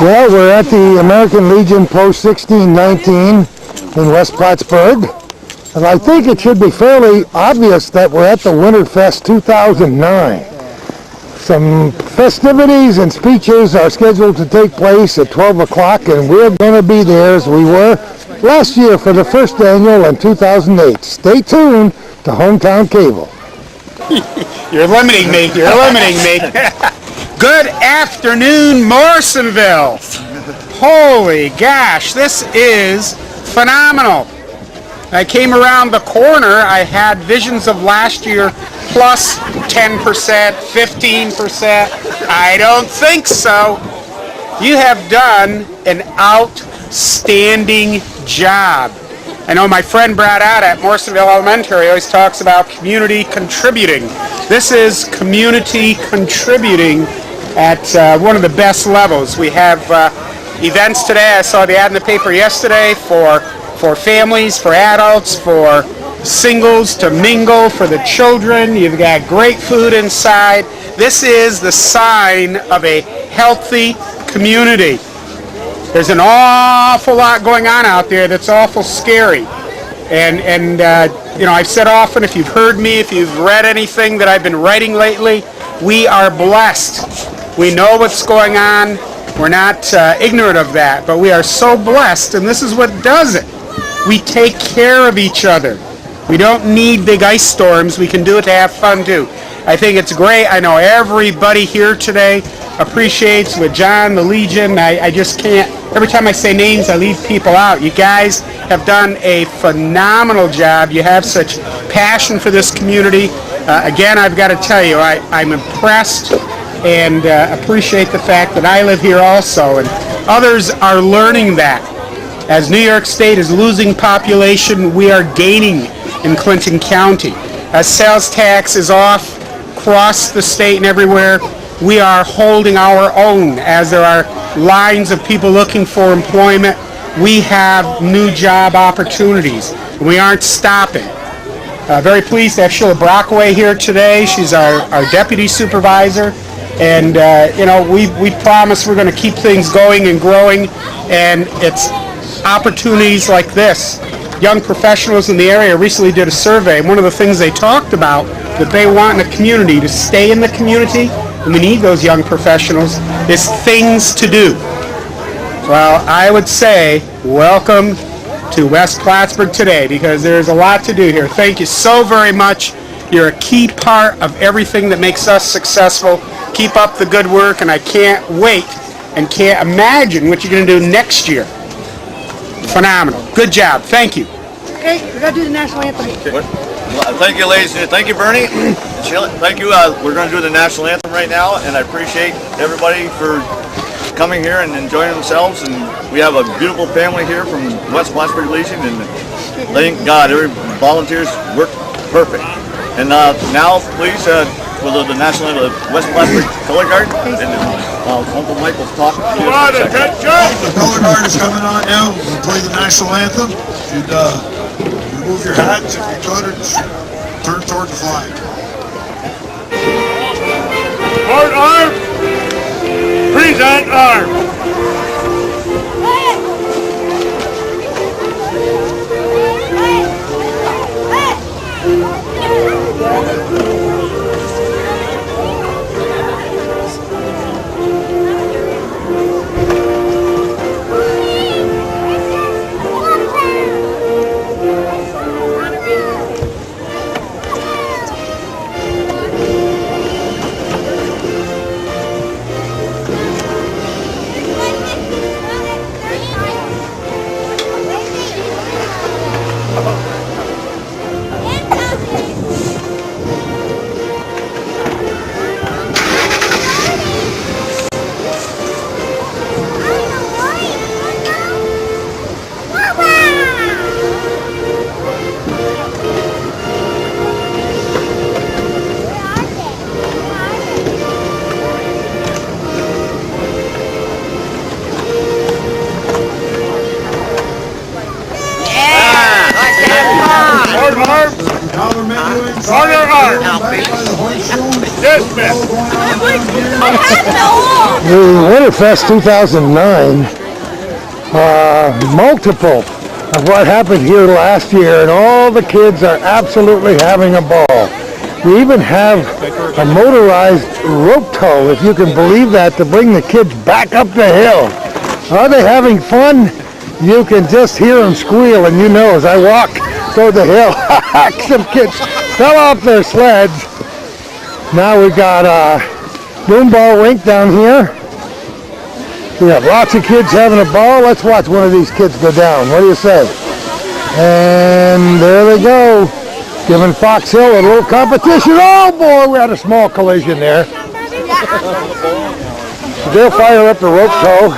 Well, we're at the American Legion Post 1619 in West Plattsburgh, and I think it should be fairly obvious that we're at the Winterfest 2009. Some festivities and speeches are scheduled to take place at 12 o'clock, and we're going to be there as we were last year for the first annual in 2008. Stay tuned to Hometown Cable. You're limiting me. You're limiting me. Good afternoon, Morrisonville. Holy gosh, this is phenomenal. I came around the corner. I had visions of last year plus 10%, 15%. I don't think so. You have done an outstanding job. I know my friend Brad out at Morrisonville Elementary always talks about community contributing. This is community contributing at one of the best levels. We have events today. I saw the ad in the paper yesterday for families, for adults, for singles to mingle, for the children. You've got great food inside. This is the sign of a healthy community. There's an awful lot going on out there that's awful scary. And you know, I've said often, if you've heard me, if you've read anything that I've been writing lately, we are blessed. We know what's going on. We're not ignorant of that, but we are so blessed, and this is what does it. We take care of each other. We don't need big ice storms. We can do it to have fun too. I think it's great. I know everybody here today appreciates with John, the Legion. I just can't, every time I say names, I leave people out. You guys have done a phenomenal job. You have such passion for this community. Again, I've got to tell you, I'm impressed and appreciate the fact that I live here also, and others are learning that. As New York State is losing population, we are gaining in Clinton County. As sales tax is off across the state and everywhere, we are holding our own. As there are lines of people looking for employment, we have new job opportunities. We aren't stopping. Very pleased to have Sheila Brockway here today. She's our deputy supervisor. And you know, we promise we're going to keep things going and growing, and it's opportunities like this. Young professionals in the area recently did a survey, and one of the things they talked about that they want in a community to stay in the community, and we need those young professionals, is things to do. Well, I would say welcome to West Plattsburgh today, because there's a lot to do here. Thank you so very much. You're a key part of everything that makes us successful. Keep up the good work, and I can't wait and can't imagine what you're going to do next year. Phenomenal. Good job. Thank you. Okay, we got to do the national anthem. Well, thank you, ladies. Thank you, Bernie. Thank you. We're going to do the national anthem right now, and I appreciate everybody for coming here and enjoying themselves. And we have a beautiful family here from West Plattsburgh Legion, and thank God, every volunteers work perfect. And now, please, for the national anthem of West Plattsburgh Color Guard, and Uncle Mike will talk. Come on, attention! The Color Guard is coming on now. We'll play the national anthem. And remove your hats if you could, and turn toward the flag. Port arms! Present arms! $5 menu inside. Order hard. Back by the horseshoe. Dismiss. The Winterfest 2009, multiple of what happened here last year, and all the kids are absolutely having a ball. We even have a motorized rope tow, if you can believe that, to bring the kids back up the hill. Are they having fun? You can just hear them squeal, and you know, as I walk toward the hill, some kids fell off their sleds. Now we got a boomball rink down here. We have lots of kids having a ball. Let's watch one of these kids go down. What do you say? And there they go, giving Fox Hill a little competition. Oh boy, we had a small collision there. They'll fire up the rope tow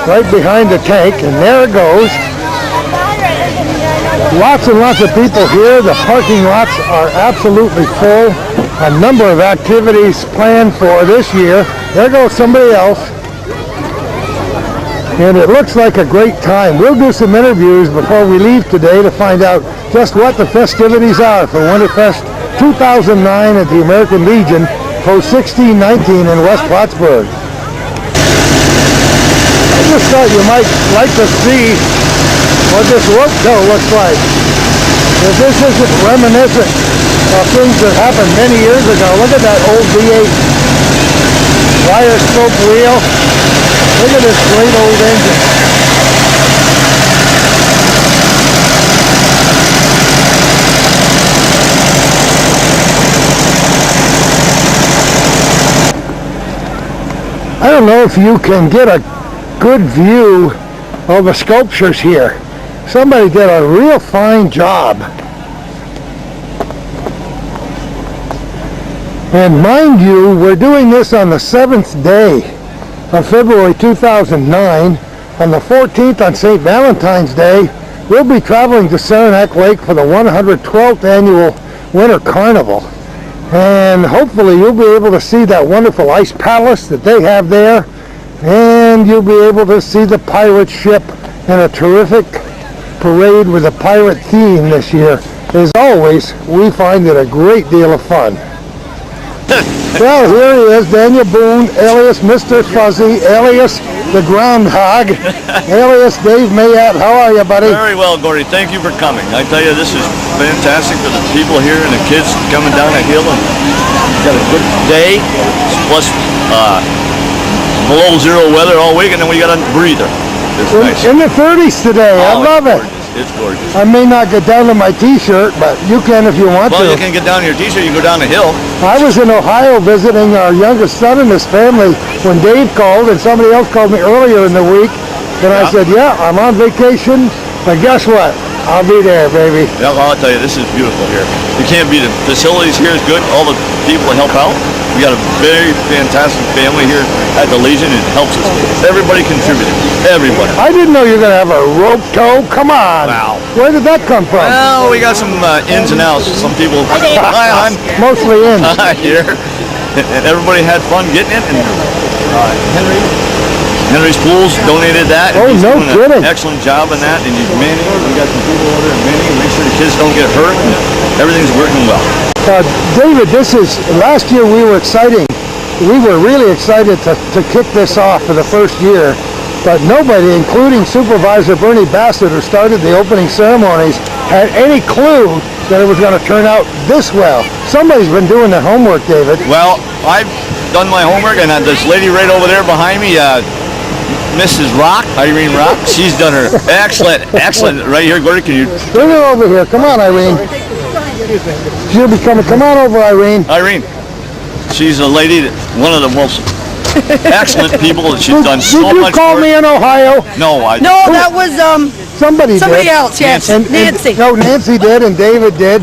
right behind the tank, and there it goes. Lots and lots of people here. The parking lots are absolutely full. A number of activities planned for this year. There goes somebody else. And it looks like a great time. We'll do some interviews before we leave today to find out just what the festivities are for Winterfest 2009 at the American Legion, Post 1619 in West Plattsburgh. I just thought you might like to see what this rope tow looks like. If this isn't reminiscent of things that happened many years ago, look at that old V8 wire spoke wheel. Look at this great old engine. I don't know if you can get a good view of the sculptures here. Somebody did a real fine job. And mind you, we're doing this on the 7th day of February 2009. On the 14th, on St. Valentine's Day, we'll be traveling to Saranac Lake for the 112th annual Winter Carnival. And hopefully you'll be able to see that wonderful ice palace that they have there. And you'll be able to see the pirate ship in a terrific parade with a pirate theme this year. As always, we find it a great deal of fun. Well, here he is, Daniel Boone, alias Mr. Fuzzy, alias the Groundhog, alias Dave Mayat. How are you, buddy? Very well, Gordy. Thank you for coming. I tell you, this is fantastic for the people here and the kids coming down the hill. And got a good day, plus below zero weather all week, and then we got a breather. It's nice. In the 30s today. I love it. It's gorgeous. I may not get down to my t-shirt, but you can if you want to. Well, you can get down to your t-shirt, you can go down the hill. I was in Ohio visiting our youngest son and his family when Dave called, and somebody else called me earlier in the week, and I said, yeah, I'm on vacation, but guess what? I'll be there, baby. Yeah, well, I'll tell you, this is beautiful here. You can't beat it. Facilities here is good. All the people that help out. We got a very fantastic family here at the Legion. It helps us. Everybody contributed. Everybody. I didn't know you were going to have a rope tow. Come on. Wow. Where did that come from? Well, we got some ins and outs. Some people, hi, hon. Mostly in. Here. And everybody had fun getting it. And Henry's Pools donated that. Oh, he's no doing kidding. an excellent job in that. And Manny, we got some people over there in Manny. Make sure the kids don't get hurt. And everything's working well. David, this is, last year we were really excited to kick this off for the first year, but nobody, including Supervisor Bernie Bassett, who started the opening ceremonies, had any clue that it was going to turn out this well. Somebody's been doing their homework, David. Well, I've done my homework, and this lady right over there behind me, Mrs. Rock, Irene Rock, she's done her excellent right here. Gordy, can you? Bring her over here. Come on, Irene. She'll be coming. Come on over, Irene. Irene, she's a lady, one of the most excellent people. She's done so much. Did you call me in Ohio? No, No, that was Somebody somebody did. else. Yes, Nancy. No, Nancy did, and David did,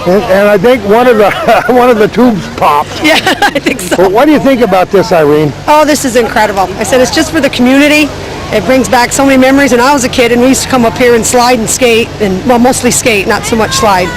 and I think one of the tubes popped. Yeah, I think so. But what do you think about this, Irene? Oh, this is incredible. I said it's just for the community. It brings back so many memories. When I was a kid, and we used to come up here and slide and skate, and well, mostly skate, not so much slide,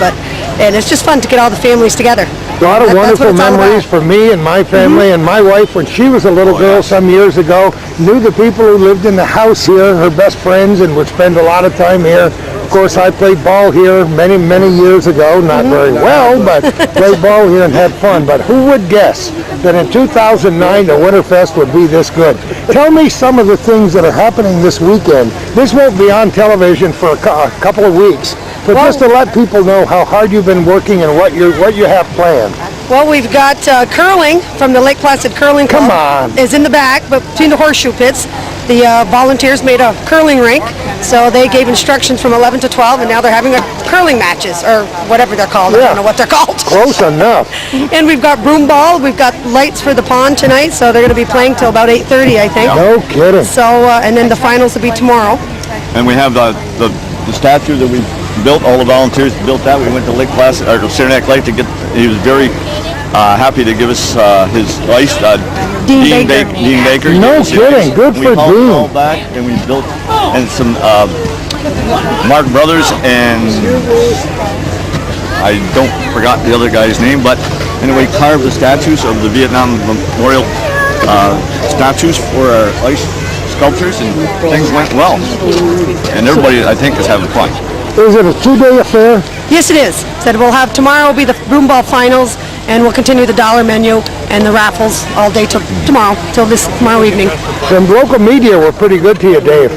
and it's just fun to get all the families together. A lot of That's wonderful what it's all memories about. for me and my family and my wife when she was a little girl some years ago. Knew the people who lived in the house here, her best friends, and would spend a lot of time here. Of course, I played ball here many, many years ago. Not very well, but played ball here and had fun. But who would guess that in 2009 the Winterfest would be this good? Tell me some of the things that are happening this weekend. This won't be on television for a couple of weeks, but just to let people know how hard you've been working and what you have planned. Well, we've got curling from the Lake Placid Curling Club. Come on. Is in the back, but between the horseshoe pits. The volunteers made a curling rink, so they gave instructions from 11 to 12, and now they're having curling matches, or whatever they're called. I don't know what they're called. Close enough. And we've got broom ball. We've got lights for the pond tonight, so they're going to be playing till about 8:30, I think. No kidding. So, and then the finals will be tomorrow. And we have the statue that we built. All the volunteers built that. We went to Lake Placid, or Saranac Lake to get. He was very happy to give us his ice. Dean Baker. No kidding. Good for Dean. We hauled back and we built and some Mark Brothers and I don't forgot the other guy's name, but anyway, carved the statues of the Vietnam Memorial statues for our ice sculptures, and things went well. And everybody, I think, is having fun. Is it a 2-day affair? Yes, it is. Said we'll have tomorrow will be the broom ball finals, and we'll continue the dollar menu and the raffles all day till tomorrow, till this tomorrow evening. Some local media were pretty good to you, Dave.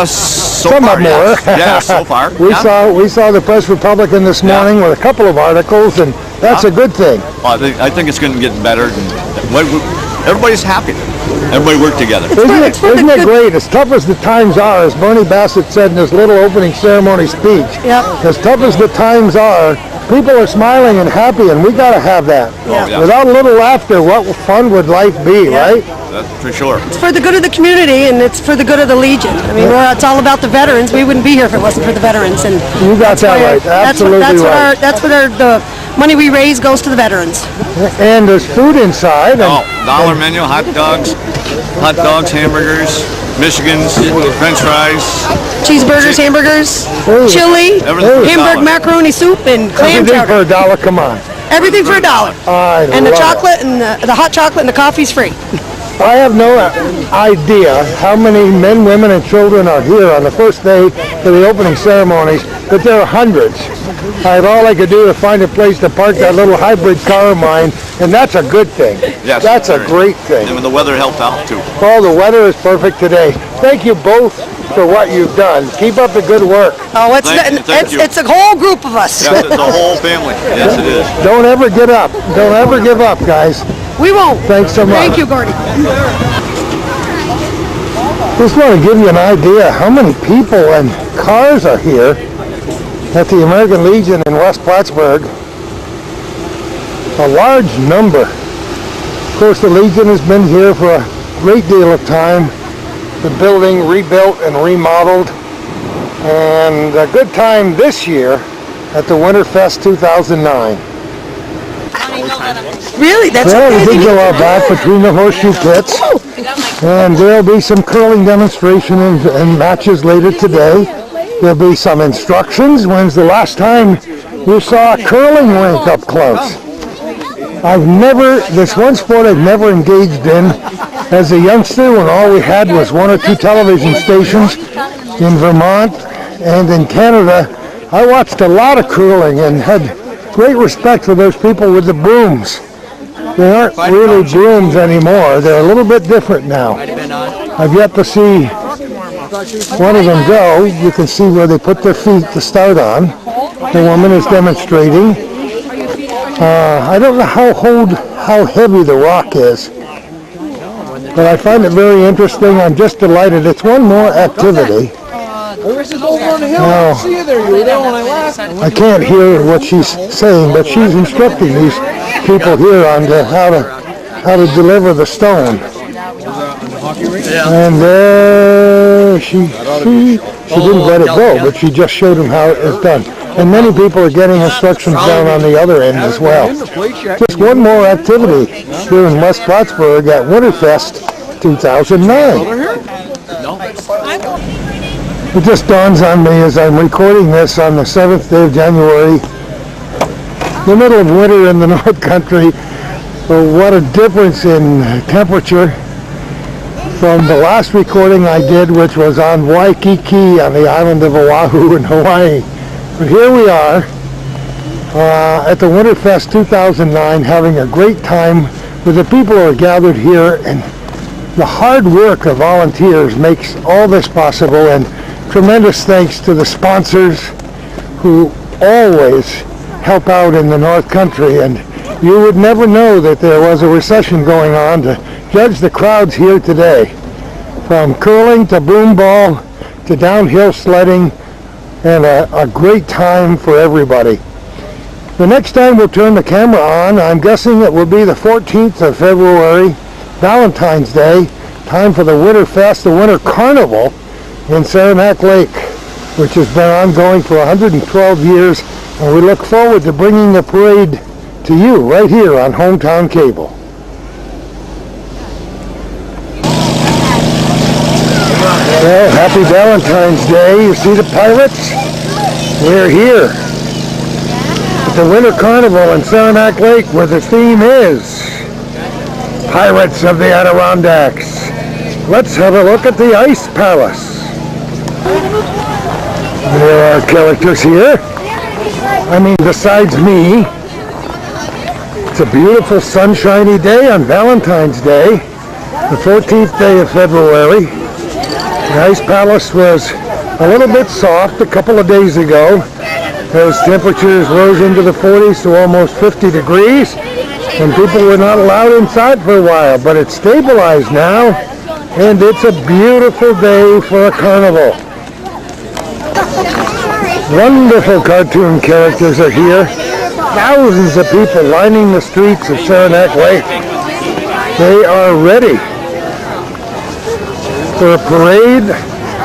So Some far, more. yes. Yeah, so far. We saw the Press Republican this morning with a couple of articles, and that's a good thing. Well, I think it's going to get better. Everybody's happy. Everybody worked together. Isn't it great? As tough as the times are, as Bernie Bassett said in his little opening ceremony speech, as tough as the times are, people are smiling and happy, and we got to have that. Oh, yeah. Without a little laughter, what fun would life be, right? That's for sure. It's for the good of the community, and it's for the good of the Legion. I mean, it's all about the veterans. We wouldn't be here if it wasn't for the veterans. And you got that right. Absolutely right. That's what the money we raise goes to the veterans. And there's food inside. Dollar menu, hot dogs, hamburgers, Michigans, French fries, cheeseburgers, hamburgers, chili, Hamburg macaroni soup, and clam Everything chowder. for $1, come on. Everything for $1. And the love chocolate and the hot chocolate and the coffee's free. I have no idea how many men, women, and children are here on the first day for the opening ceremonies, but there are hundreds. All I could do to find a place to park that little hybrid car of mine, and that's a good thing. Yes, that's a great thing. And the weather helped out too. Well, the weather is perfect today. Thank you both for what you've done. Keep up the good work. Oh, Thank you. it's a whole group of us. Yes, it's the whole family. Yes, it is. Don't ever get up. Don't ever give up, guys. We won't. Thanks so much. Thank you, Gordy. Just want to give you an idea how many people and cars are here at the American Legion in West Plattsburgh. A large number. Of course, the Legion has been here for a great deal of time. The building rebuilt and remodeled. And a good time this year at the Winterfest 2009. Really? That's we did go out back between the horseshoe pits. And there'll be some curling demonstration and matches later today. There'll be some instructions. When's the last time you saw a curling rink up close? This one sport I've never engaged in as a youngster, when all we had was 1 or 2 television stations in Vermont and in Canada. I watched a lot of curling and had great respect for those people with the brooms. They aren't really brooms anymore. They're a little bit different now. I've yet to see one of them go. You can see where they put their feet to start on. The woman is demonstrating. I don't know how heavy the rock is, but I find it very interesting. I'm just delighted. It's one more activity. Now, I can't hear what she's saying, but she's instructing these people here on how to deliver the stone. And she didn't let it go, but she just showed them how it's done. And many people are getting instructions down on the other end as well. Just one more activity here in West Plattsburgh at Winterfest 2009. It just dawns on me as I'm recording this on the 7th day of January, the middle of winter in the North Country. Well, what a difference in temperature from the last recording I did, which was on Waikiki on the island of Oahu in Hawaii. But here we are at the Winterfest 2009, having a great time with the people who are gathered here, and the hard work of volunteers makes all this possible, and tremendous thanks to the sponsors who always help out in the North Country. And you would never know that there was a recession going on to judge the crowds here today. From curling to boom ball to downhill sledding, and a great time for everybody. The next time we'll turn the camera on, I'm guessing it will be the 14th of February, Valentine's Day, time for the Winterfest, the Winter Carnival in Saranac Lake, which has been ongoing for 112 years, and we look forward to bringing the parade to you right here on Hometown Cable. Well, happy Valentine's Day. You see the pirates? We're here at the Winter Carnival in Saranac Lake, where the theme is Pirates of the Adirondacks. Let's have a look at the Ice Palace. There are characters here. I mean, besides me. It's a beautiful sunshiny day on Valentine's Day, the 14th day of February. The Ice Palace was a little bit soft a couple of days ago. Those temperatures rose into the 40s to almost 50 degrees, and people were not allowed inside for a while, but it's stabilized now, and it's a beautiful day for a carnival. Wonderful cartoon characters are here. Thousands of people lining the streets of Saranac Lake. They are ready for a parade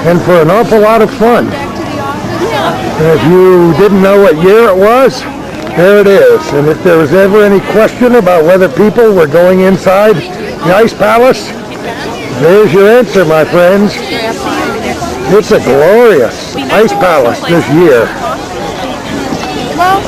and for an awful lot of fun. And if you didn't know what year it was, there it is. And if there was ever any question about whether people were going inside the Ice Palace, there's your answer, my friends. It's a glorious Ice Palace this year. Hello.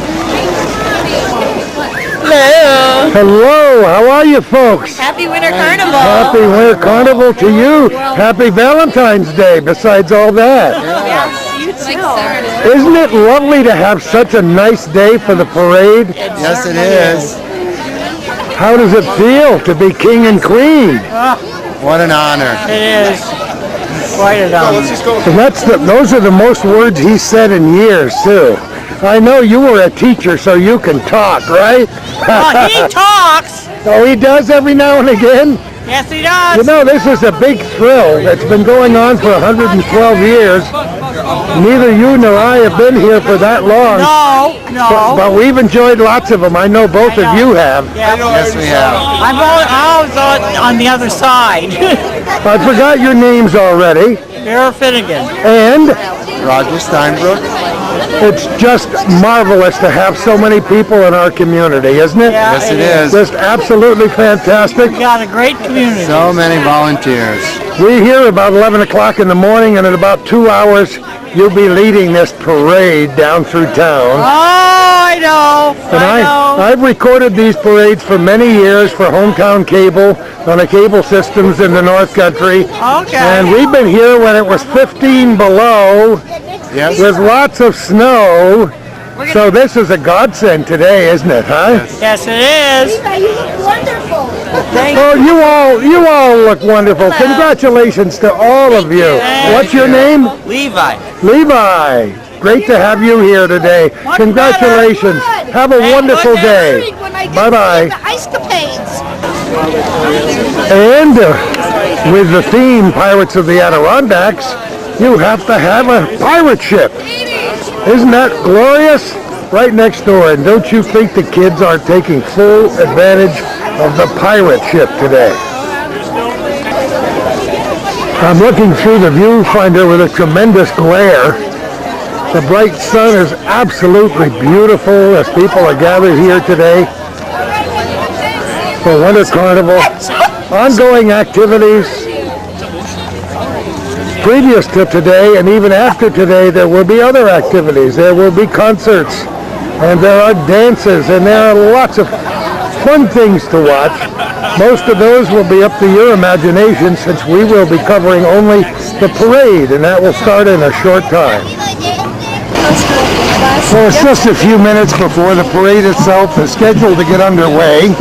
Hello, how are you folks? Happy Winter Carnival. Happy Winter Carnival to you. Happy Valentine's Day, besides all that. Yes, you too. Isn't it lovely to have such a nice day for the parade? Yes, it is. How does it feel to be king and queen? What an honor. It is quite an honor. And those are the most words he's said in years, too. I know you were a teacher, so you can talk, right? Oh, he talks. Oh, he does every now and again? Yes, he does. You know, this is a big thrill that's been going on for 112 years. Neither you nor I have been here for that long. No. But we've enjoyed lots of them. I know both of you have. Yeah. Yes, we have. I was on the other side. I forgot your names already. Vera Finnegan. And Roger Steinbrook. it's just marvelous to have so many people in our community, isn't it? Yeah, Yes, it is. Just absolutely fantastic. We got a great community. So many volunteers. We're here about 11 o'clock in the morning, and in about 2 hours, you'll be leading this parade down through town. Oh, I know. And I know. I've recorded these parades for many years for Hometown Cable on the cable systems in the North Country. Okay. And we've been here when it was 15 below Yes. with lots of snow. So this is a godsend today, isn't it, huh? Yes, it is. Wonderful. Oh, you all look wonderful. Congratulations to all of you. What's your name? Levi. Levi. Great to have you here today. Congratulations. Have a wonderful day. Bye-bye. Ice capades. And with the theme Pirates of the Adirondacks, you have to have a pirate ship. Isn't that glorious? Right next door. And don't you think the kids are taking full advantage of the pirate ship today? I'm looking through the viewfinder with a tremendous glare. The bright sun is absolutely beautiful as people are gathered here today for Winter Carnival. Ongoing activities. Previous to today and even after today, there will be other activities. There will be concerts, and there are dances, and there are lots of fun things to watch. most of those will be up to your imagination since we will be covering only the parade, and that will start in a short time. So it's just a few minutes before the parade itself is scheduled to get underway.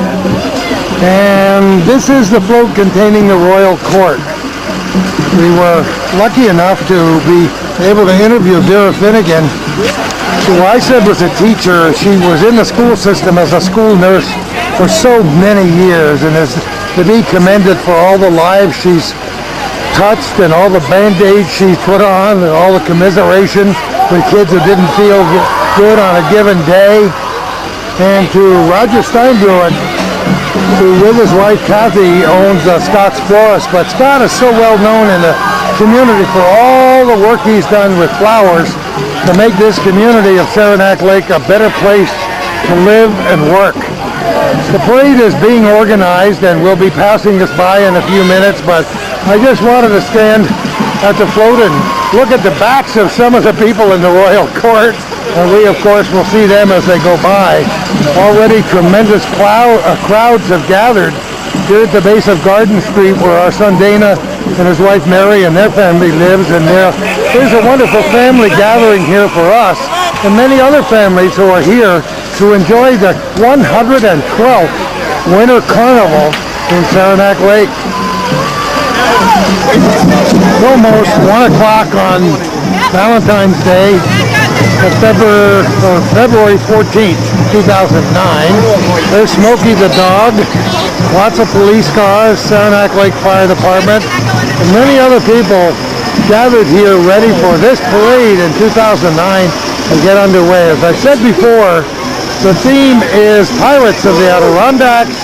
And this is the float containing the royal court. We were lucky enough to be able to interview Vera Finnegan, who I said was a teacher. She was in the school system as a school nurse for so many years and is to be commended for all the lives she's touched and all the band-aids she's put on and all the commiseration with kids who didn't feel good on a given day. And to Roger Steinbruin, who with his wife Kathy owns Scott's Florist, but Scott is so well known in the community for all the work he's done with flowers to make this community of Saranac Lake a better place to live and work. The parade is being organized and we'll be passing this by in a few minutes, but I just wanted to stand at the float and look at the backs of some of the people in the royal court, and we of course will see them as they go by. Already tremendous crowds have gathered here at the base of Garden Street where our son Dana and his wife Mary and their family lives, and there's a wonderful family gathering here for us and many other families who are here to enjoy the 112th Winter Carnival in Saranac Lake. It's almost 1 o'clock on Valentine's Day, February 14th, 2009. There's Smokey the dog, lots of police cars, Saranac Lake Fire Department, and many other people gathered here ready for this parade in 2009 to get underway. As I said before, the theme is Pirates of the Adirondacks,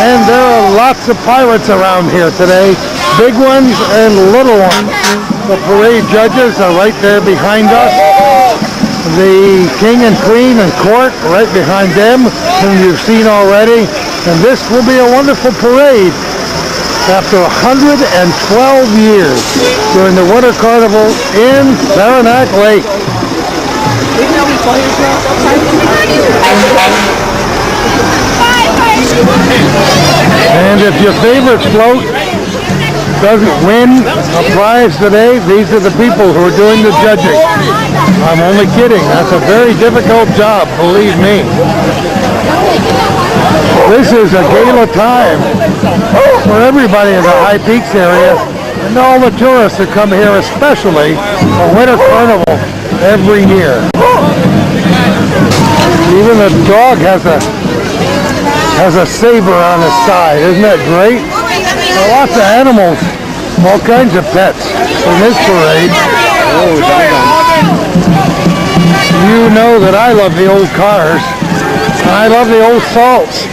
and there are lots of pirates around here today, big ones and little ones. The parade judges are right there behind us. The King and Queen and Court right behind them, whom you've seen already. And this will be a wonderful parade after 112 years during the Winter Carnival in Saranac Lake. And if your favorite float doesn't win a prize today, these are the people who are doing the judging. I'm only kidding. That's a very difficult job, believe me. This is a gala time for everybody in the High Peaks area and all the tourists that come here, especially for Winter Carnival every year. Even the dog has a saber on his side. Isn't that great? There are lots of animals, all kinds of pets in this parade. You know that I love the old cars, and I love the old salts.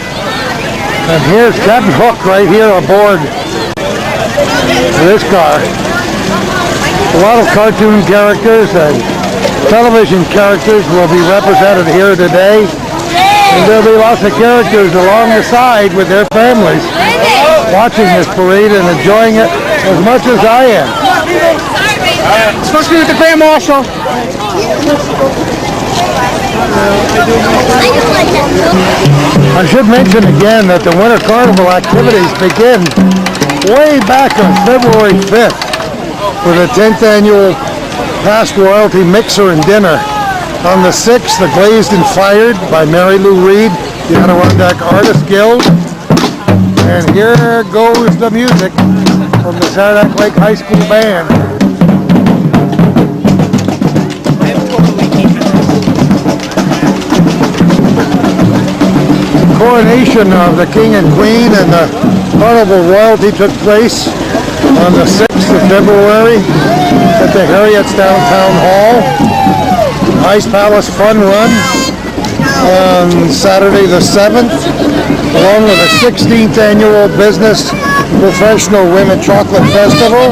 And here's Captain Hook right here aboard this car. A lot of cartoon characters and television characters will be represented here today. And there'll be lots of characters along the side with their families watching this parade and enjoying it as much as I am. Supposed to be with the Grand Marshal. I should mention again that the Winter Carnival activities begin way back on February 5th with the 10th annual Past Royalty Mixer and Dinner. On the 6th, the Glazed and Fired by Mary Lou Reed, the Adirondack Artists Guild. And here goes the music from the Saranac Lake High School Band. The coronation of the King and Queen and the Carnival royalty took place on the 6th of February at the Harrietstown Town Hall. Ice Palace Fun Run on Saturday the 7th, along with the 16th Annual Business Professional Women Chocolate Festival,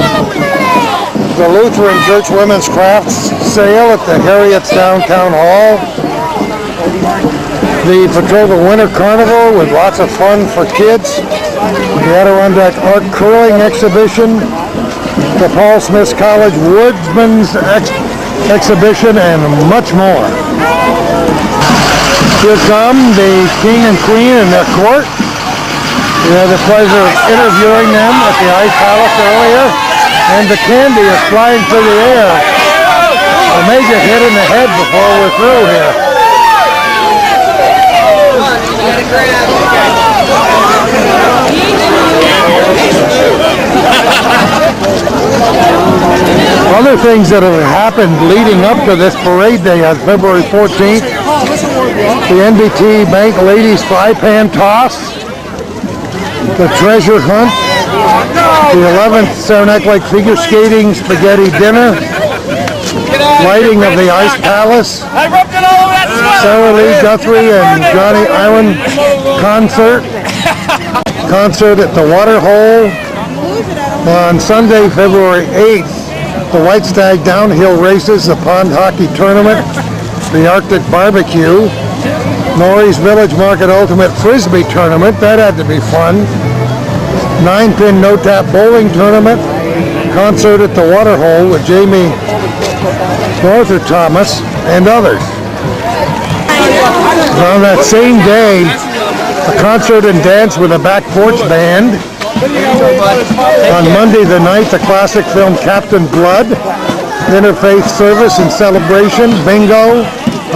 the Lutheran Church Women's Crafts Sale at the Harrietstown Town Hall, the Petrova Winter Carnival with lots of fun for kids, the Adirondack Art Curling Exhibition, the Paul Smith College Woodsman's Exhibition, and much more. Here come the King and Queen and their court, We had the pleasure of interviewing them at the Ice Palace earlier, and the candy is flying through the air. I may get hit in the head before we're through here. Other things that have happened leading up to this parade day on February 14th, the NBT Bank Ladies Fry Pan Toss, the Treasure Hunt, the 11th Saranac Lake Figure Skating Spaghetti Dinner, lighting of the Ice Palace, Sarah Lee Guthrie and Johnny Iron concert at the Water Hole. On Sunday, February 8th, the White Stag Downhill Races, the Pond Hockey Tournament, the Arctic Barbecue, Norrie's Village Market Ultimate Frisbee Tournament, that had to be fun, 9-pin no-tap bowling tournament, concert at the Water Hole with Jamie Arthur Thomas and others. On that same day, a concert and dance with a Back Porch Band. On Monday the 9th, the classic film Captain Blood, interfaith service and celebration, bingo.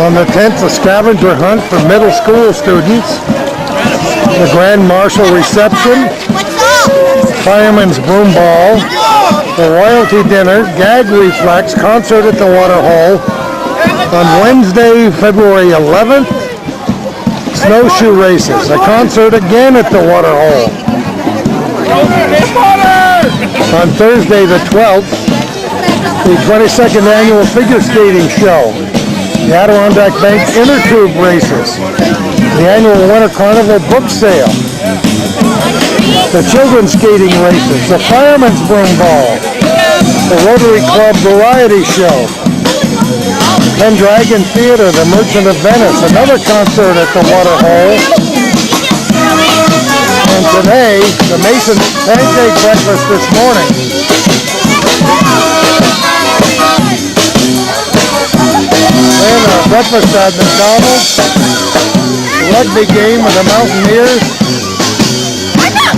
On the 10th, a scavenger hunt for middle school students, the Grand Marshal reception, Fireman's Broom Ball, the Royalty Dinner, Gag Reflex, concert at the Water Hole. On Wednesday, February 11th, snowshoe races, a concert again at the Water Hole. On Thursday the 12th, the 22nd annual figure skating show, the Adirondack Bank Inner Tube races, the annual Winter Carnival book sale, the children's skating races, the Fireman's Broom Ball, the Rotary Club Variety Show, Pendragon Theater, the Merchant of Venice, another concert at the Water Hole. And today, the Mason Pancake Breakfast this morning. And a breakfast at McDonald's, the rugby game with the Mountaineers,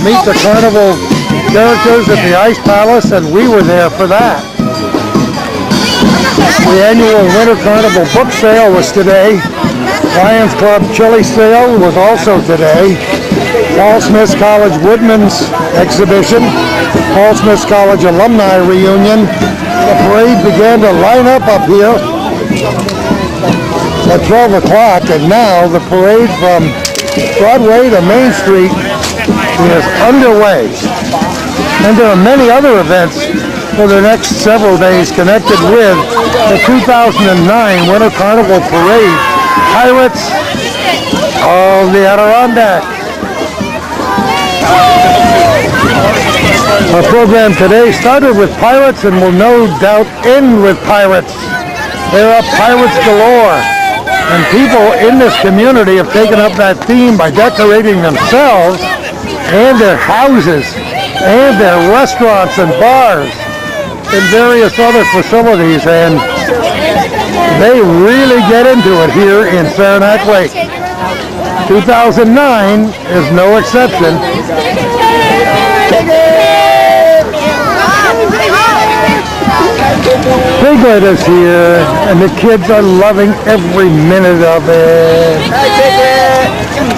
meet the Carnival characters at the Ice Palace, and we were there for that. The annual Winter Carnival book sale was today. Lions Club Chili Sale was also today. Paul Smith College Woodman's Exhibition, Paul Smith College Alumni Reunion. The parade began to line up here at 12 o'clock, and now the parade from Broadway to Main Street is underway. And there are many other events for the next several days connected with the 2009 Winter Carnival Parade. Pirates of the Adirondack. Our program today started with pirates and will no doubt end with pirates. There are pirates galore, and people in this community have taken up that theme by decorating themselves and their houses and their restaurants and bars and various other facilities, and they really get into it here in Saranac Lake. 2009 is no exception. Piglet is here, and the kids are loving every minute of it. Hi, Piglet! Come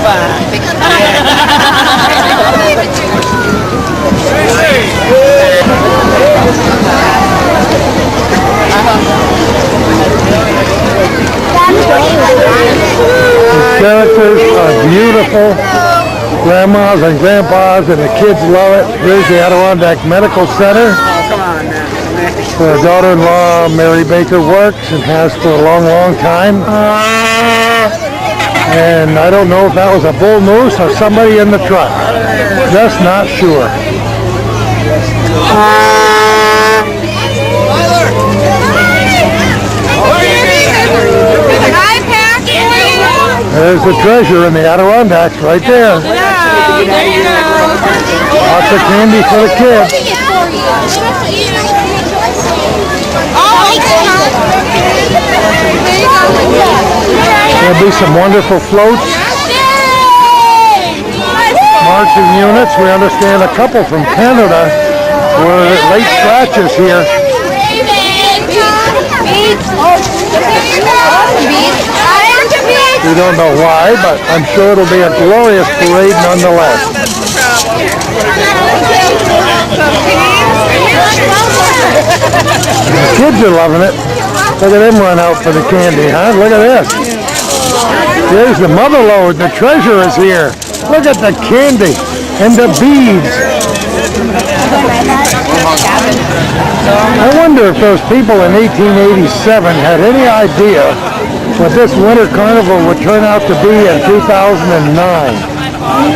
The characters are beautiful. Grandmas and grandpas, and the kids love it. Here's the Adirondack Medical Center. Where her daughter-in-law, Mary Baker, works and has for a long, long time. And I don't know if that was a bull moose or somebody in the truck. Just not sure. There's the treasure in the Adirondacks right there. Lots of candy for the kids. There'll be some wonderful floats. marching units. We understand a couple from Canada were late scratches here. We don't know why, but I'm sure it'll be a glorious parade nonetheless. The kids are loving it. Look at them run out for the candy, huh? Look at this. There's the mother lode. The treasure is here. Look at the candy and the beads. I wonder if those people in 1887 had any idea what this winter carnival would turn out to be in 2009.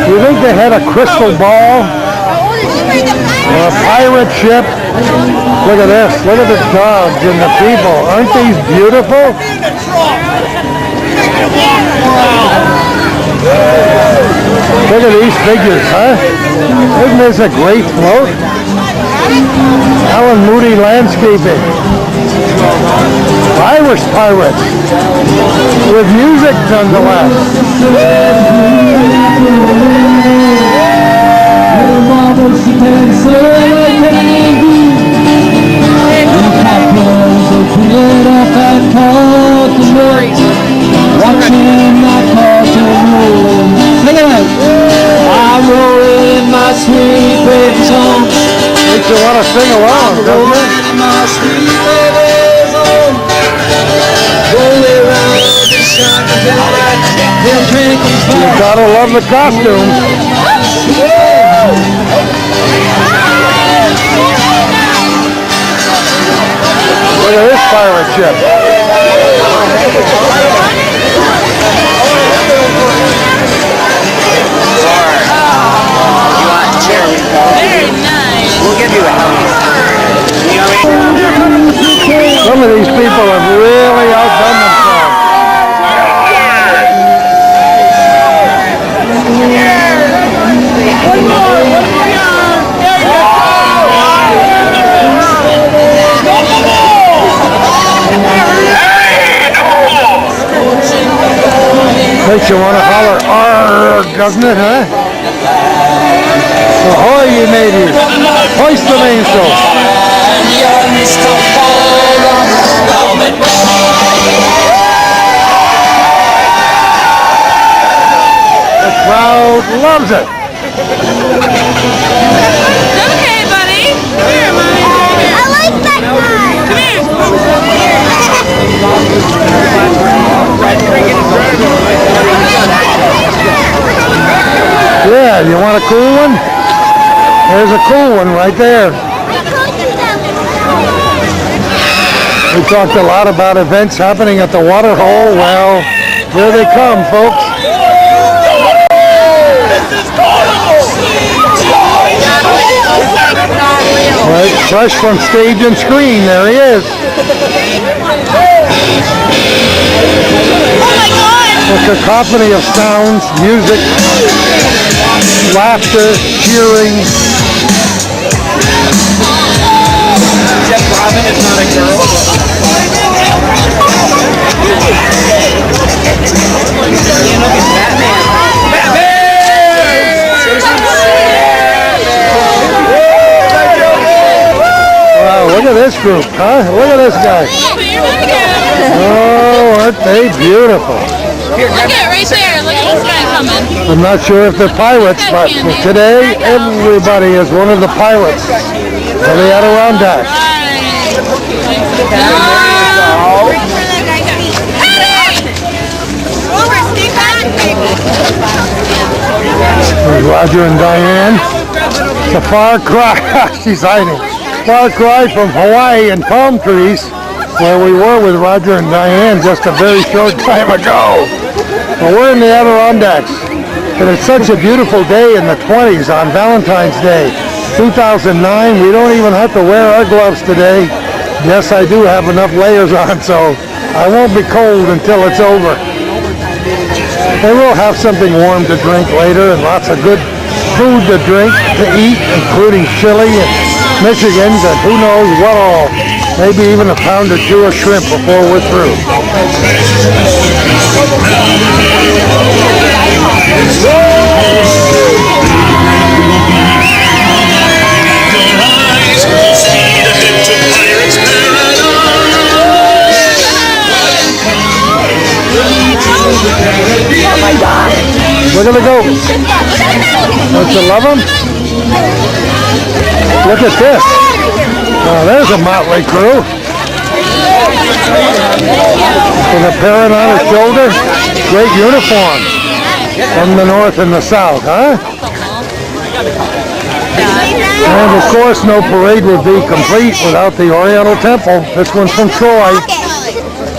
Do you think they had a crystal ball? Or a pirate ship? Look at this. Look at the dogs and the people. Aren't these beautiful? Look at these figures, huh? Isn't this a great float? Alan Moody Landscaping. Irish pirates. With music nonetheless. Watching my castle rolling. Look at that. I'm rolling in my sweet baby song. Makes you want to sing along, doesn't it? In my sweet baby song. Rolling around the sun until they're drinking fire. You gotta love the costume. Look at this pirate ship. Very nice. We'll give you a helmet. Some of these people have really outdone themselves. Makes you want to holler, "Arr!" doesn't it, huh? Ahoy, you mateys! Hoist the mainsail! The crowd loves it! Okay, buddy. Come here, mommy. I like that guy. Come here. Yeah, you want a cool one? There's a cool one right there. We talked a lot about events happening at the water hole. Well, here they come, folks. Right, fresh from stage and screen, there he is. A cacophony of sounds, music, laughter, cheering. Jeff Robin is not a girl. You know, he's Batman. Wow, look at this group, huh? Look at this guy. Oh, aren't they beautiful? Look at right there. Look at this guy coming. I'm not sure if they're pirates, but today everybody is one of the pirates of the Adirondacks. There's Roger and Diane. It's a far cry. She's hiding. Far cry from Hawaii and palm trees, where we were with Roger and Diane just a very short time ago. But we're in the Adirondacks, and it's such a beautiful day in the 20s on Valentine's Day, 2009. We don't even have to wear our gloves today. Yes, I do have enough layers on, so I won't be cold until it's over. And we'll have something warm to drink later, and lots of good food to drink, to eat, including chili and Michigans, and who knows what all. Maybe even a pound or two of shrimp before we're through. you love them? Look at this. Oh, there's a motley crew. With a parent on his shoulder. Great uniform. From the north and the south, huh? And of course, no parade would be complete without the Oriental Temple. This one's from Troy.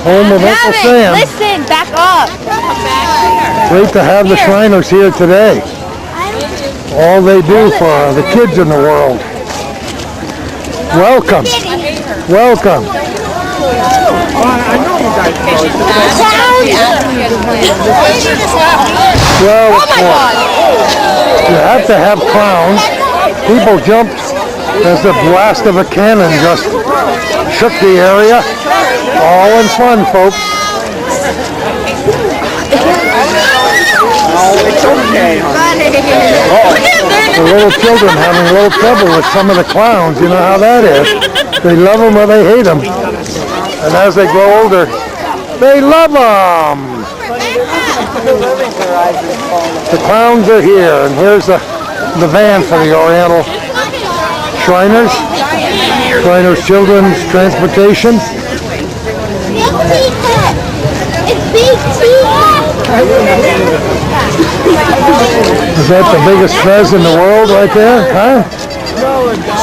Home of Uncle Sam. Listen, back up. Great to have the Shriners here today. All they do for the kids in the world. Welcome. Welcome. Well, of course, you have to have clowns. People jumped as the blast of a cannon just shook the area. All in fun, folks. It's okay. The little children having a little trouble with some of the clowns. You know how that is. They love them or they hate them. And as they grow older, they love them. The clowns are here, and here's the van for the Oriental Shriners. Shriners Children's Transportation. Is that the biggest fez in the world right there? Huh?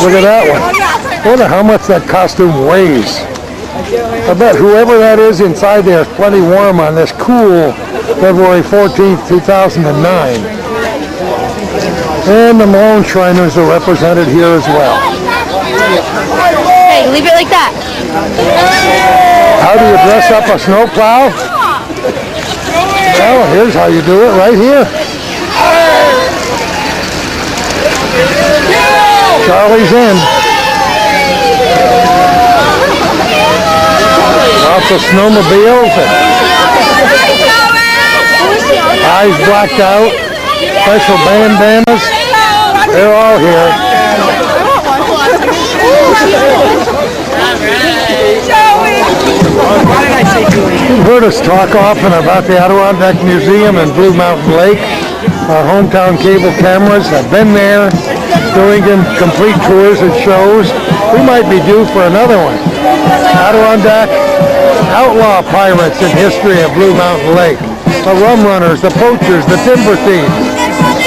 Look at that one. I wonder how much that costume weighs. I bet whoever that is inside there is plenty warm on this cool February 14th, 2009. And the Malone Shriners are represented here as well. Hey, leave it like that. How do you dress up a snowplow? Well, here's how you do it right here. Charlie's in. Lots of snowmobiles and eyes blacked out. Special bandanas. They're all here. You've heard us talk often about the Adirondack Museum and Blue Mountain Lake. Our hometown cable cameras have been there doing complete tours and shows. We might be due for another one. Adirondack outlaw pirates in history of Blue Mountain Lake. The rum runners, the poachers, the timber thieves,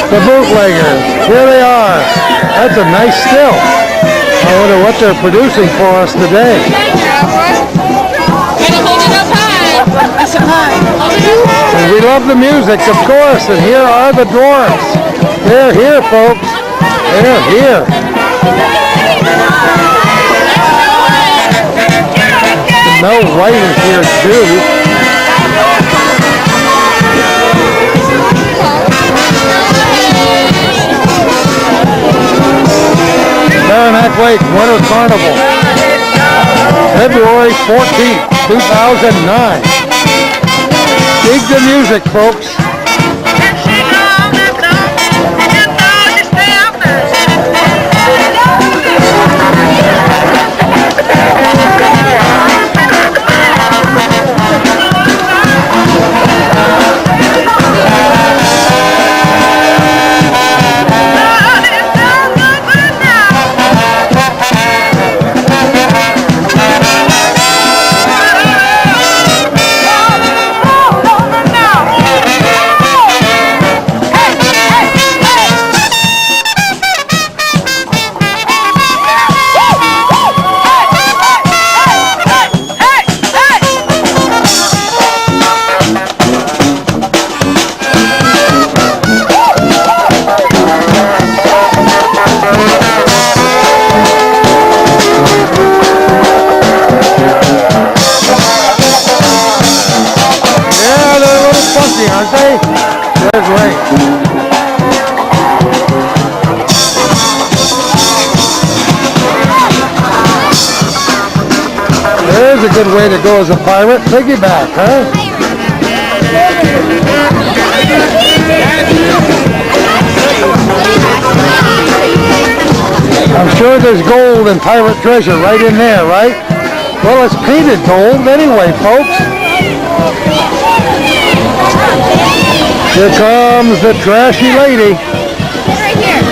the bootleggers. Here they are. That's a nice still. I wonder what they're producing for us today. And we love the music, of course, and here are the dwarfs. They're here, folks. They're here. Mel White is here, too. Saranac Lake Winter Carnival, February 14th, 2009. Dig the music, folks. Aren't they? They're great. There's a good way to go as a pirate. Piggyback, huh? I'm sure there's gold and pirate treasure right in there, right? Well, it's painted gold anyway, folks. Here comes the trashy lady. Right here.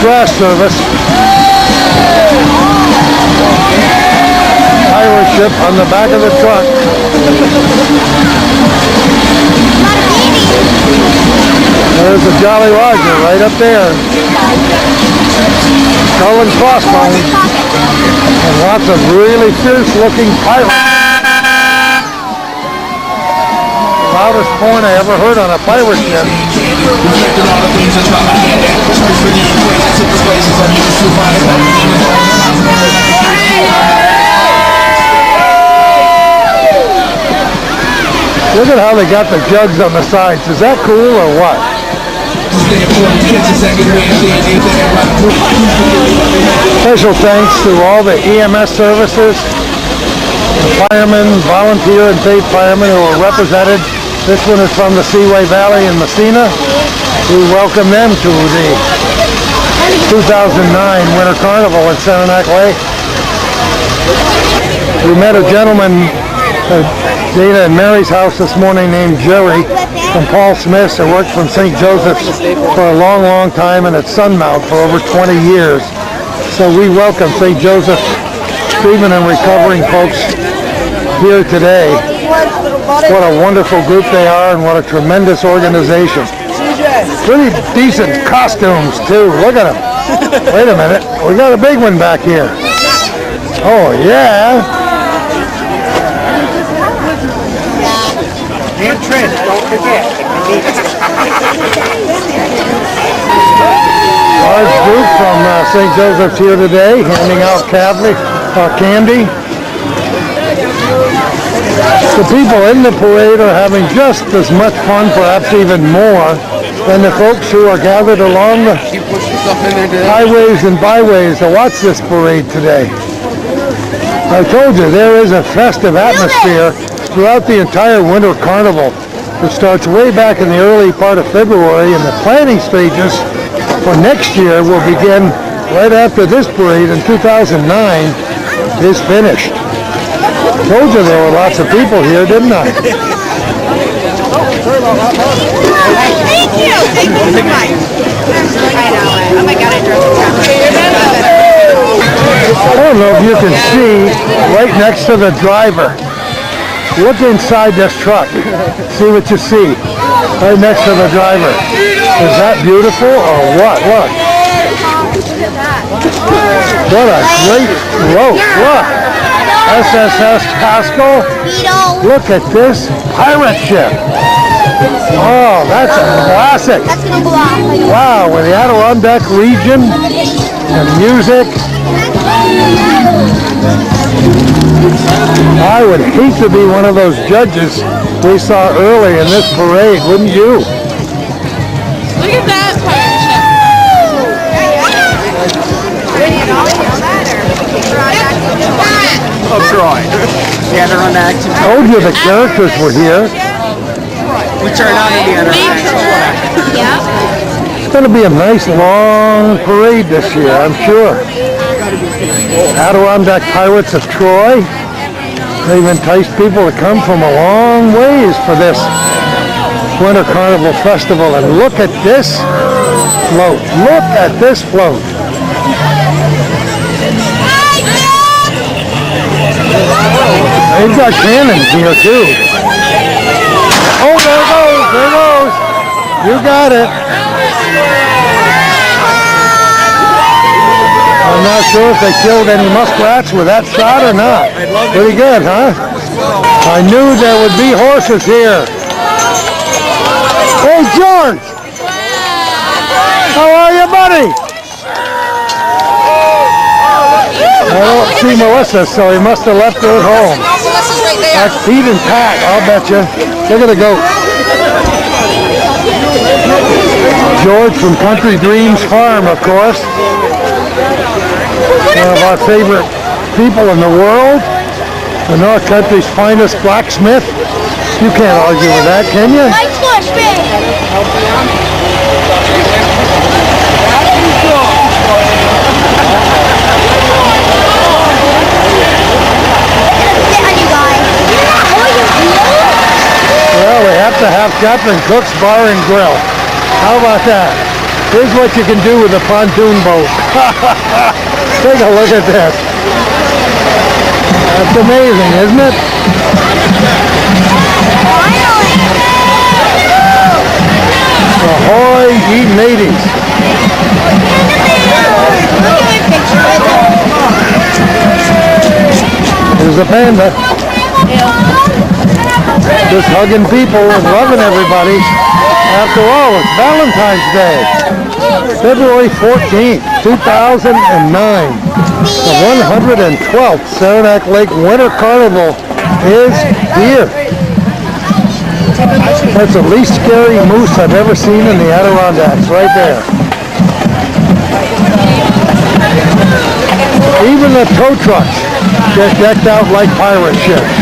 trash service. Pirate ship on the back of the truck. There's the Jolly Roger right up there. Skull and crossbones. And lots of really fierce looking pirates. Loudest horn I ever heard on a pirate ship. Look at how they got the jugs on the sides. Is that cool or what? Special thanks to all the EMS services, the firemen, volunteer and paid firemen who are represented. This one is from the Seaway Valley in Messina. We welcome them to the 2009 Winter Carnival at Saranac Lake. We met a gentleman at Dana and Mary's house this morning named Jerry from Paul Smith's, who worked from St. Joseph's for a long, long time and at Sunmount for over 20 years. So we welcome St. Joseph treatment and recovering folks here today. What a wonderful group they are and what a tremendous organization. Pretty decent costumes too. Look at them. Wait a minute. We got a big one back here. Oh yeah. And Trent, don't forget. Large group from St. Joseph's here today, handing out candy. The people in the parade are having just as much fun, perhaps even more, than the folks who are gathered along the highways and byways to watch this parade today. I told you, there is a festive atmosphere throughout the entire Winter Carnival. It starts way back in the early part of February, and the planning stages for next year will begin right after this parade in 2009 is finished. Told you there were lots of people here, didn't I? Thank you. Thank you so much. Oh my God, I drove I don't know if you can see right next to the driver. Look inside this truck. See what you see. Right next to the driver. Is that beautiful or what? Look. What a great boat. Look. SSS Pascal. Look at this pirate ship. Oh, that's a classic. That's gonna go off. Wow, with the Adirondack region and music. I would hate to be one of those judges we saw early in this parade, wouldn't you? Look at that pirate ship. Oh, Troy. Yeah, they're on the action. Told you the characters were here. We turn on Indiana. Yeah. It's going to be a nice long parade this year, I'm sure. Adirondack Pirates of Troy. They've enticed people to come from a long ways for this Winter Carnival Festival. And look at this float. Look at this float. They've got cannons here too. Oh, there goes, there goes. You got it. I'm not sure if they killed any muskrats with that shot or not. Pretty good, huh? I knew there would be horses here. Hey, George! How are you, buddy? I don't see Melissa, so he must have left her at home. Melissa's right there. That's Pete and Pat, I'll bet you. Look at the goat. George from Country Dreams Farm, of course. One of our favorite people in the world. The North Country's finest blacksmith. You can't argue with that, can you? Lights push, big. Well, we have to have Captain Cook's Bar and Grill. How about that? Here's what you can do with a pontoon boat. Take a look at this. That's amazing, isn't it? Ahoy, ye mateys. There's a panda. Just hugging people and loving everybody. After all, it's Valentine's Day. February 14th, 2009. The 112th Saranac Lake Winter Carnival is here. That's the least scary moose I've ever seen in the Adirondacks, right there. Even the tow trucks get decked out like pirate ships.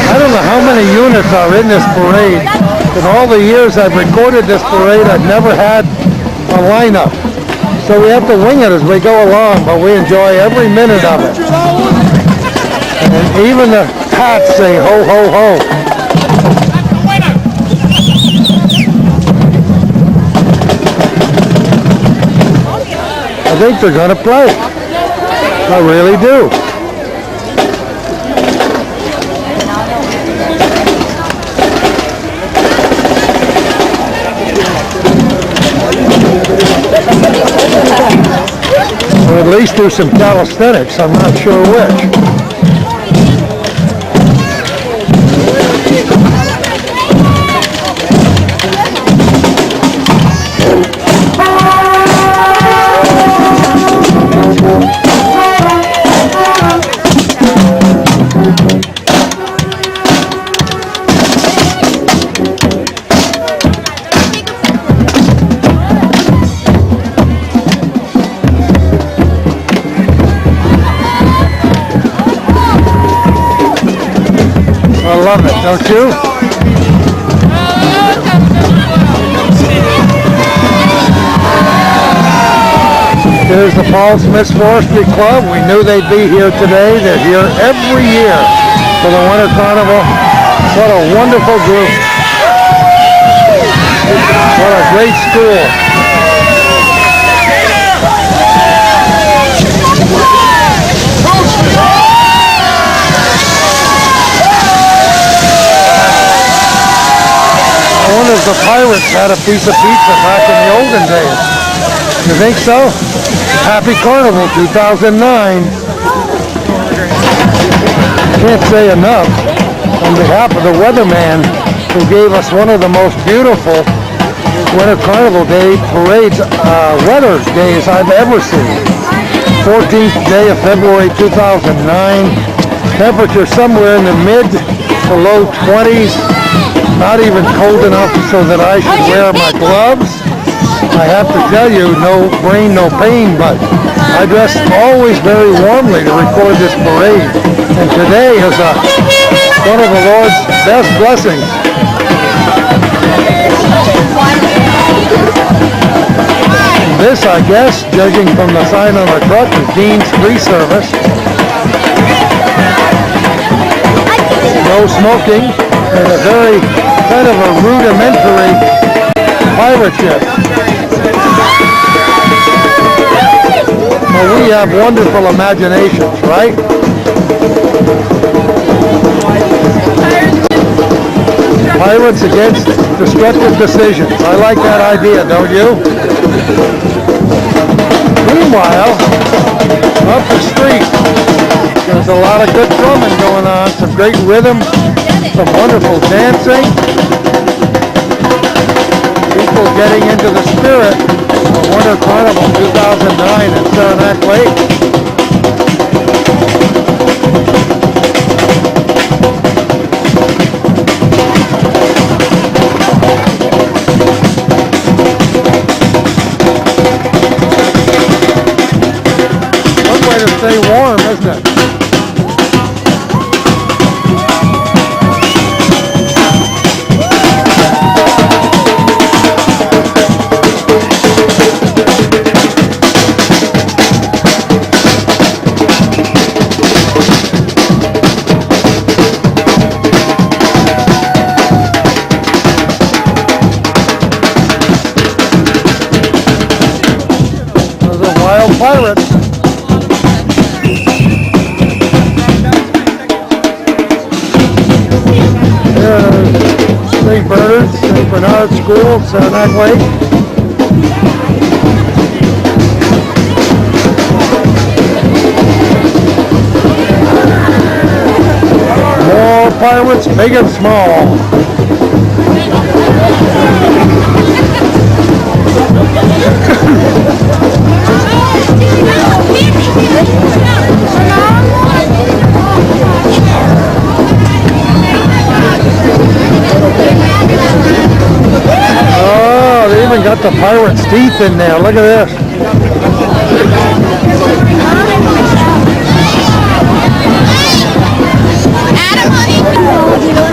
I don't know how many units are in this parade. In all the years I've recorded this parade, I've never had a lineup. So we have to wing it as we go along, but we enjoy every minute of it. And even the hats say ho, ho, ho. I think they're going to play. I really do. Or at least do some calisthenics, I'm not sure which. I love it, don't you? Here's the Paul Smith Forestry Club. We knew they'd be here today. They're here every year for the Winter Carnival. What a wonderful group. What a great school. I wonder if the Pirates had a piece of pizza back in the olden days. You think so? Happy Carnival 2009. Can't say enough on behalf of the weatherman who gave us one of the most beautiful Winter Carnival Day parades, weather days I've ever seen. 14th day of February 2009. Temperature somewhere in the mid to low 20s. Not even cold enough so that I should wear my gloves. I have to tell you, no brain, no pain, but I dress always very warmly to record this parade. And today is one of the Lord's best blessings. This, I guess, judging from the sign on the truck, is Dean's Free Service. No smoking, and a very kind of a rudimentary pirate ship. Well, we have wonderful imaginations, right? Pirates against destructive decisions. I like that idea, don't you? Meanwhile, up the street, there's a lot of good drumming going on, some great rhythm, some wonderful dancing. People getting into the spirit of Winter Carnival 2009 at Saranac Lake. One way to stay warm, isn't it? Wild Pirates. St. Bernard, St. Bernard School, Saranac Lake. More pirates, big and small. Oh, they even got the pirate's teeth in there. Look at this.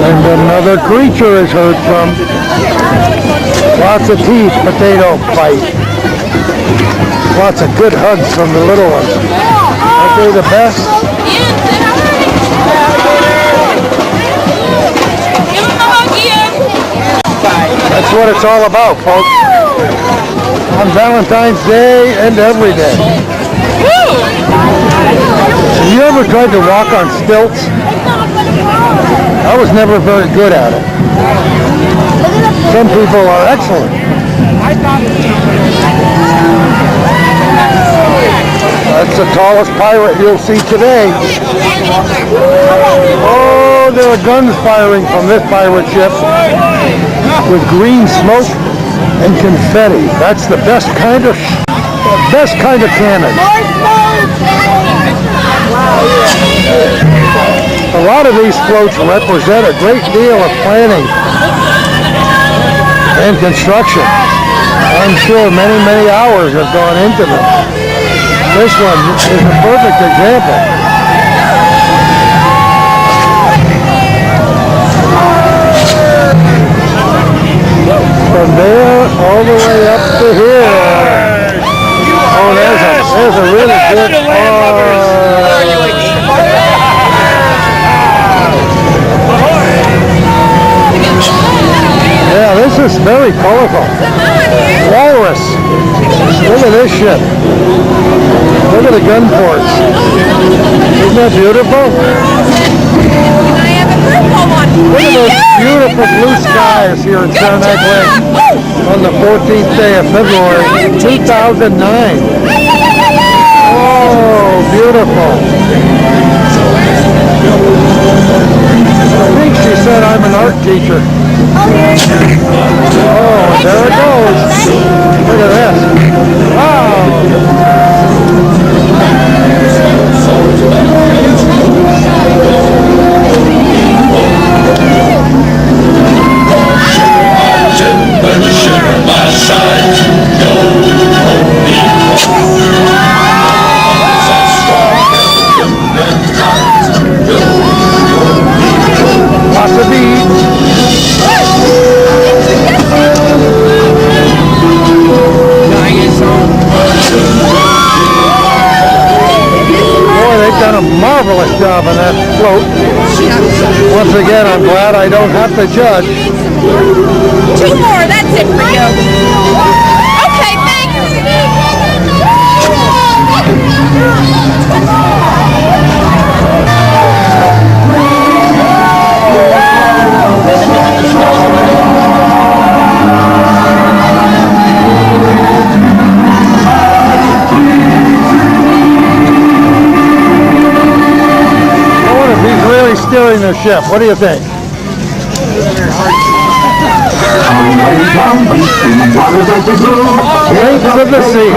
And another creature is heard from. Lots of teeth, but they don't bite. Lots of good hugs from the little ones. Aren't they the best? That's what it's all about, folks. On Valentine's Day and every day. Have you ever tried to walk on stilts? I was never very good at it. Some people are excellent. That's the tallest pirate you'll see today. Oh, there are guns firing from this pirate ship with green smoke and confetti. That's the best kind of cannon. A lot of these floats represent a great deal of planning and construction. I'm sure many, many hours have gone into them. This one is a perfect example. From there all the way up to here. Oh, there's a really good. Yeah, this is very colorful. Walrus. Look at this ship. Look at the gun ports. Isn't that beautiful? Look at those beautiful blue skies here at Saranac Lake on the 14th day of February 2009. Oh, beautiful. I think she said I'm an art teacher. Oh, there it goes. Look at this. Wow. Lots of beads. Boy, they've done a marvelous job on that float. Once again, I'm glad I don't have to judge. 2 more, that's it for you. Okay, thanks. I wonder if he's really steering the ship. What do you think? Saints of the sea.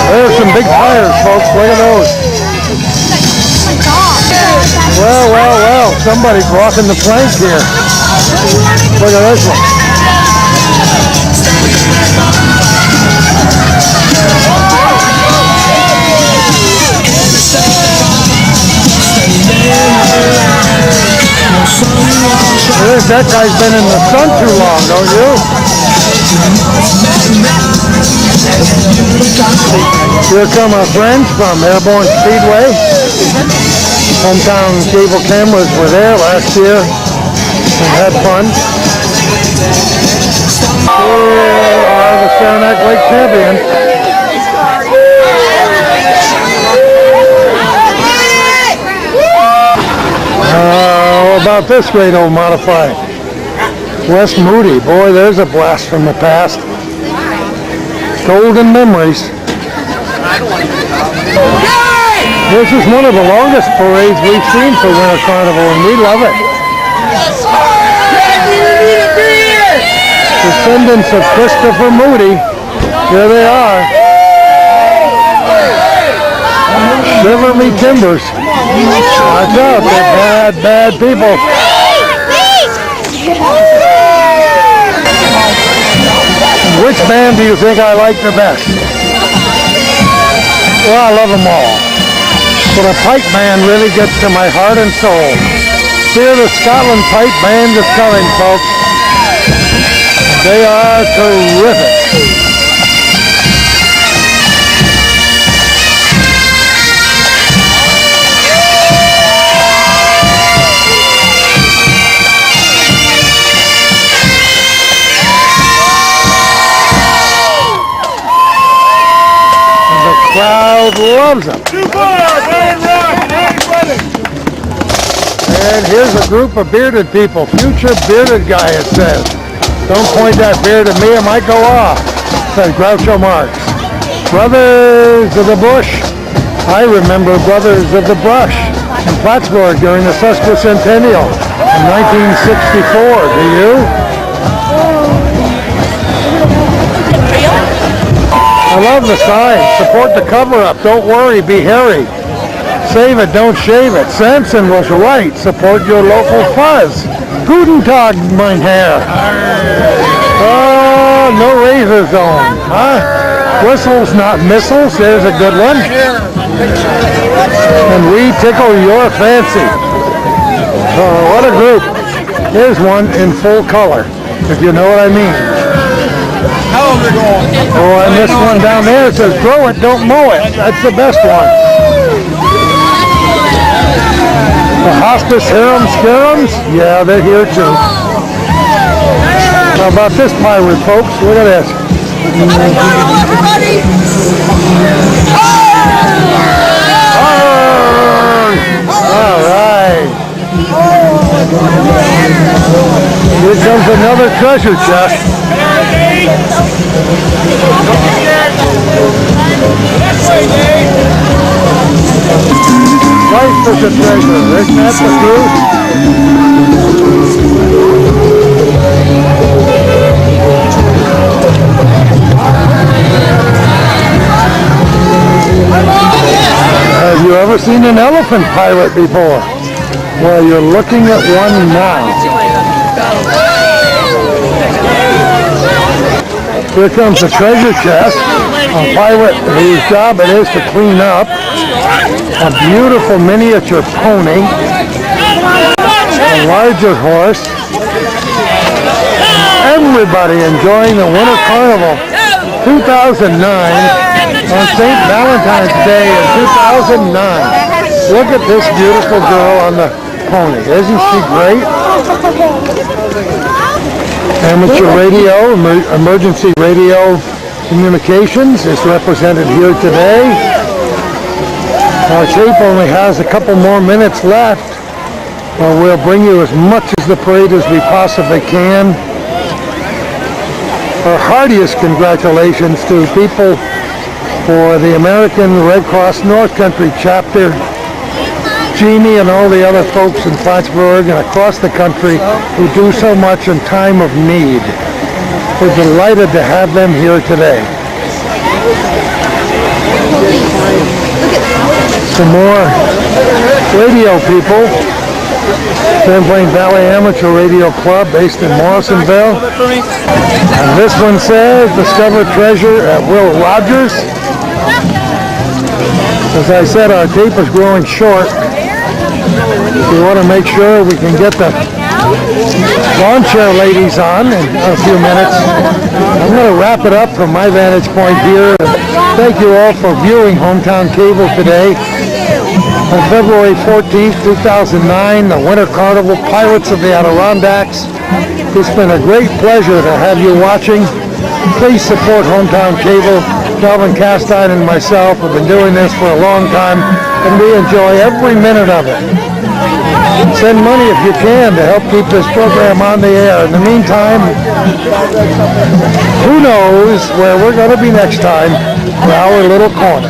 There's some big tires, folks. Look at those. Well, somebody's walking the plank here. Look at this one. that guy's been in the sun too long, don't you? Here come our friends from Airborne Speedway. Hometown cable cameras were there last year and had fun. Here are the Saranac Lake champions. How about this great old modified? West Moody. Boy, there's a blast from the past. Golden memories. This is one of the longest parades we've seen for Winter Carnival, and we love it. Descendants of Christopher Moody. Here they are. Shiver me timbers. Watch out, they're bad people. Which band do you think I like the best? Well, I love them all. But a pipe band really gets to my heart and soul. Here the Scotland Pipe Band is coming, folks. They are terrific. Crowd loves them. And here's a group of bearded people. Future bearded guy, it says. Don't point that beard at me, it might go off. Says Groucho Marx. Brothers of the Bush. I remember Brothers of the Brush in Plattsburgh during the sesquicentennial in 1964. Do you? I love the sign. Support the cover-up. Don't worry, be hairy. Save it, don't shave it. Samson was right. Support your local fuzz. Guten Tag, mein Herr. Oh, no razor zone, huh? Whistles, not missiles. There's a good one. And we tickle your fancy. Oh, what a group. Here's one in full color, if you know what I mean. Oh, and this one down there says, grow it, don't mow it. That's the best one. The Hospice Harum Scarums? Yeah, they're here too. How about this pirate, folks? Look at this. Everybody! All right. Here comes another treasure chest. Life is a treasure, isn't that the truth? Have you ever seen an elephant pirate before? Well, you're looking at one now. Here comes the treasure chest, a pirate whose job it is to clean up, a beautiful miniature pony, a larger horse, everybody enjoying the Winter Carnival 2009 on St. Valentine's Day in 2009. Look at this beautiful girl on the pony. Isn't she great? Amateur radio, emergency radio communications is represented here today. Our tape only has a couple more minutes left. We'll bring you as much of the parade as we possibly can. Our heartiest congratulations to people for the American Red Cross North Country chapter, Jeannie and all the other folks in Plattsburgh and across the country who do so much in time of need. We're delighted to have them here today. Some more radio people. Champlain Valley Amateur Radio Club based in Morrisonville. And this one says, discover treasure at Will Rogers. As I said, our tape is growing short. We want to make sure we can get the lawn chair ladies on in a few minutes. I'm going to wrap it up from my vantage point here. Thank you all for viewing Hometown Cable today. On February 14th, 2009, the Winter Carnival Pirates of the Adirondacks. It's been a great pleasure to have you watching. Please support Hometown Cable. Calvin Castine and myself have been doing this for a long time, and we enjoy every minute of it. Send money if you can to help keep this program on the air. In the meantime, who knows where we're going to be next time for our little corner.